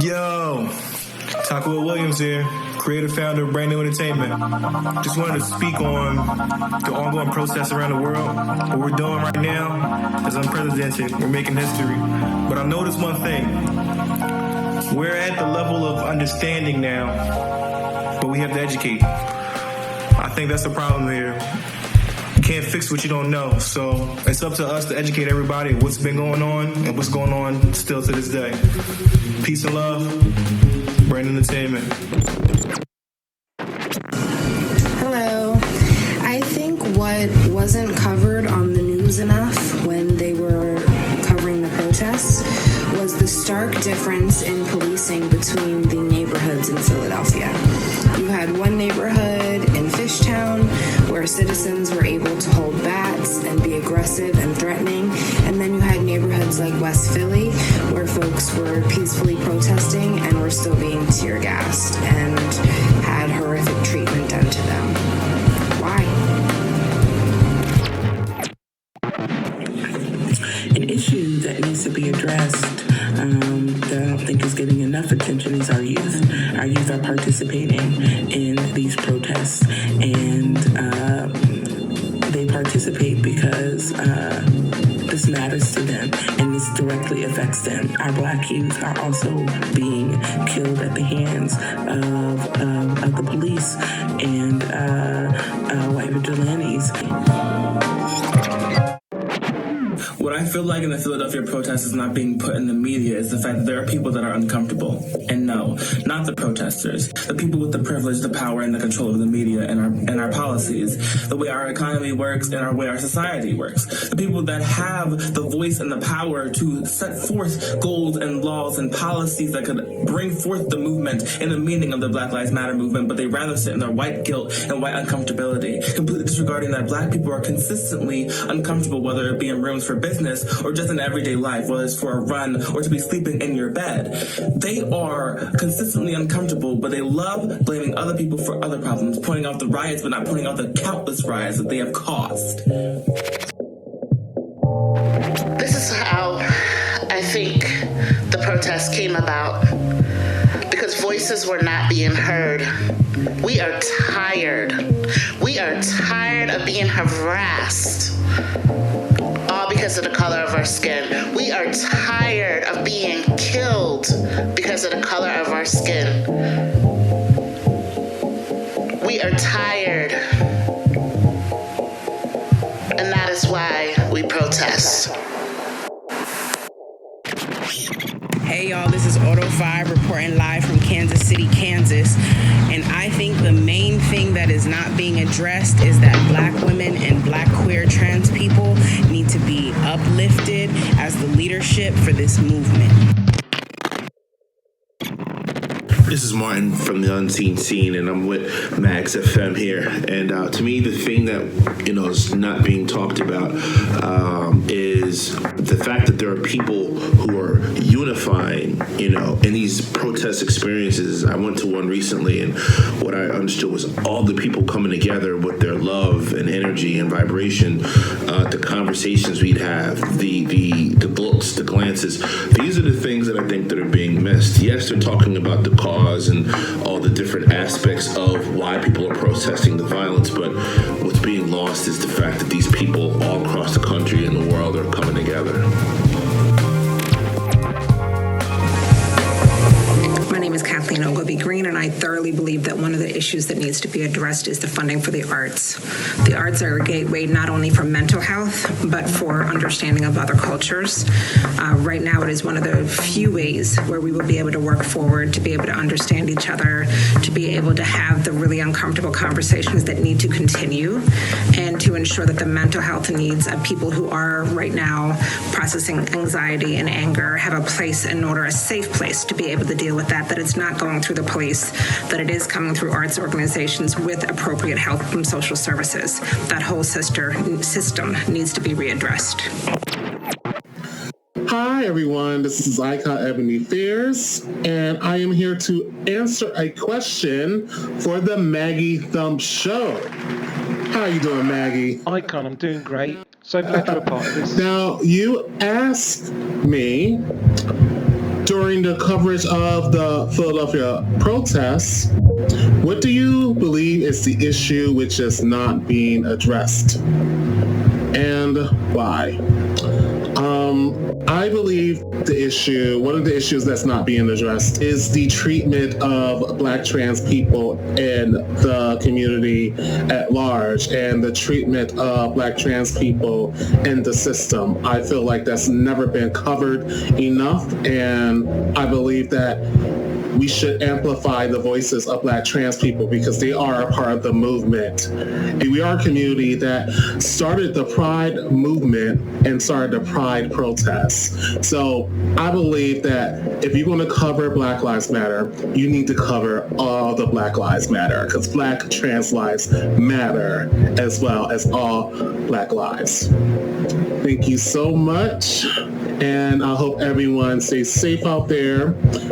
Yo, Taco Williams here, creator founder of Brannew Entertainment. Just wanted to speak on the ongoing protests around the world. What we're doing right now is unprecedented. We're making history. But I noticed one thing. We're at the level of understanding now, but we have to educate. I think that's the problem here. You can't fix what you don't know. So it's up to us to educate everybody what's been going on and what's going on still to this day. Peace and love. Brannew Entertainment. Hello. I think what wasn't covered on the news enough when they were covering the protests was the stark difference in policing between the neighborhoods in Philadelphia. You had one neighborhood in Fishtown where citizens were able to hold bats and be aggressive and threatening, and then you had neighborhoods like West Philly where folks were peacefully protesting and were still being tear gassed and had horrific treatment done to them. Why? An issue that needs to be addressed that I don't think is getting enough attention is our youth. Our youth are participating in these protests, and they participate because this matters to them and this directly affects them. Our Black youth are also being killed at the hands of the police and white vigilantes. What I feel like in the Philadelphia protest is not being put in the media is the fact that there are people that are uncomfortable. And no, not the protesters. The people with the privilege, the power, and the control of the media and our policies, the way our economy works and our way our society works. The people that have the voice and the power to set forth goals and laws and policies that could bring forth the movement and the meaning of the Black Lives Matter movement, but they rather sit in their white guilt and white uncomfortability, completely disregarding that Black people are consistently uncomfortable, whether it be in rooms for business or just in everyday life, whether it's for a run or to be sleeping in your bed. They are consistently uncomfortable, but they love blaming other people for other problems, pointing out the riots, but not pointing out the countless riots that they have caused. This is how I think the protest came about, because voices were not being heard. We are tired. We are tired of being harassed, all because of the color of our skin. We are tired of being killed because of the color of our skin. We are tired. And that is why we protest. Hey y'all, this is Auto 5 reporting live from Kansas City, Kansas. And I think the main thing that is not being addressed is that Black women and Black queer trans people need to be uplifted as the leadership for this movement. This is Martin from the Unseen Scene, and I'm with Magz FM here. And to me, the thing that is not being talked about is the fact that there are people who are unifying, in these protest experiences. I went to one recently, and what I understood was all the people coming together with their love and energy and vibration, the conversations we'd have, the looks, the glances. These are the things that I think that are being missed. Yes, they're talking about the cause and all the different aspects of why people are protesting the violence, but what's being lost is the fact that these people all across the country and the world are coming together. My name is Kathleen Ogilvie Green, and I thoroughly believe that one of the issues that needs to be addressed is the funding for the arts. The arts are a gateway not only for mental health, but for understanding of other cultures. Right now, it is one of the few ways where we will be able to work forward, to be able to understand each other, to be able to have the really uncomfortable conversations that need to continue, and to ensure that the mental health needs of people who are right now processing anxiety and anger have a place in order, a safe place to be able to deal with that it's not going through the police, that it is coming through arts organizations with appropriate help from social services. That whole system needs to be readdressed. Hi, everyone. This is Icon Ebony Fierce, and I am here to answer a question for the Maggie Thump Show. How are you doing, Maggie? Icon, I'm doing great. So glad you're a part of this. Now, you asked me during the coverage of the Philadelphia protests, what do you believe is the issue which is not being addressed, and why? I believe one of the issues that's not being addressed is the treatment of Black trans people in the community at large and the treatment of Black trans people in the system. I feel like that's never been covered enough, and I believe that we should amplify the voices of Black trans people because they are a part of the movement. And we are a community that started the Pride movement and started the Pride protests. So I believe that if you're going to cover Black Lives Matter, you need to cover all the Black Lives Matter because Black trans lives matter as well as all Black lives. Thank you so much. And I hope everyone stays safe out there,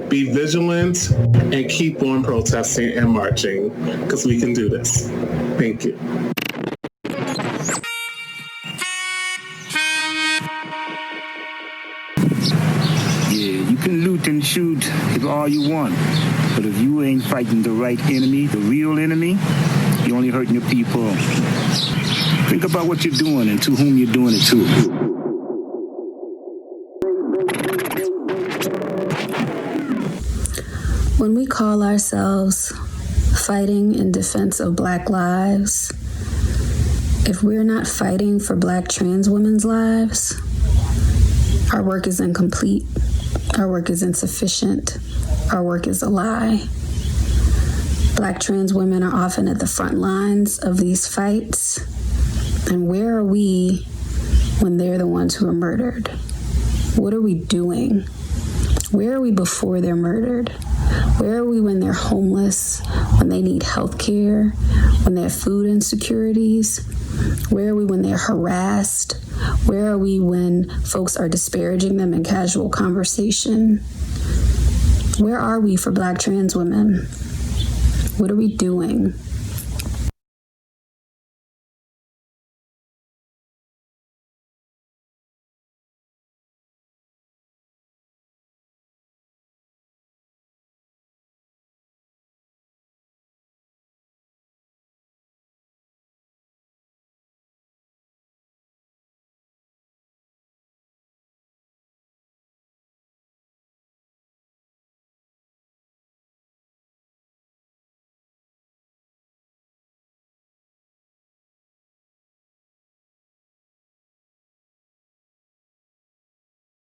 be vigilant, and keep on protesting and marching, because we can do this. Thank you. Yeah, you can loot and shoot if all you want, but if you ain't fighting the right enemy, the real enemy, you're only hurting your people. Think about what you're doing and to whom you're doing it to. When we call ourselves fighting in defense of Black lives, if we're not fighting for Black trans women's lives, our work is incomplete, our work is insufficient, our work is a lie. Black trans women are often at the front lines of these fights, and where are we when they're the ones who are murdered? What are we doing? Where are we before they're murdered? Where are we when they're homeless, when they need health care, when they have food insecurities? Where are we when they're harassed? Where are we when folks are disparaging them in casual conversation? Where are we for Black trans women? What are we doing?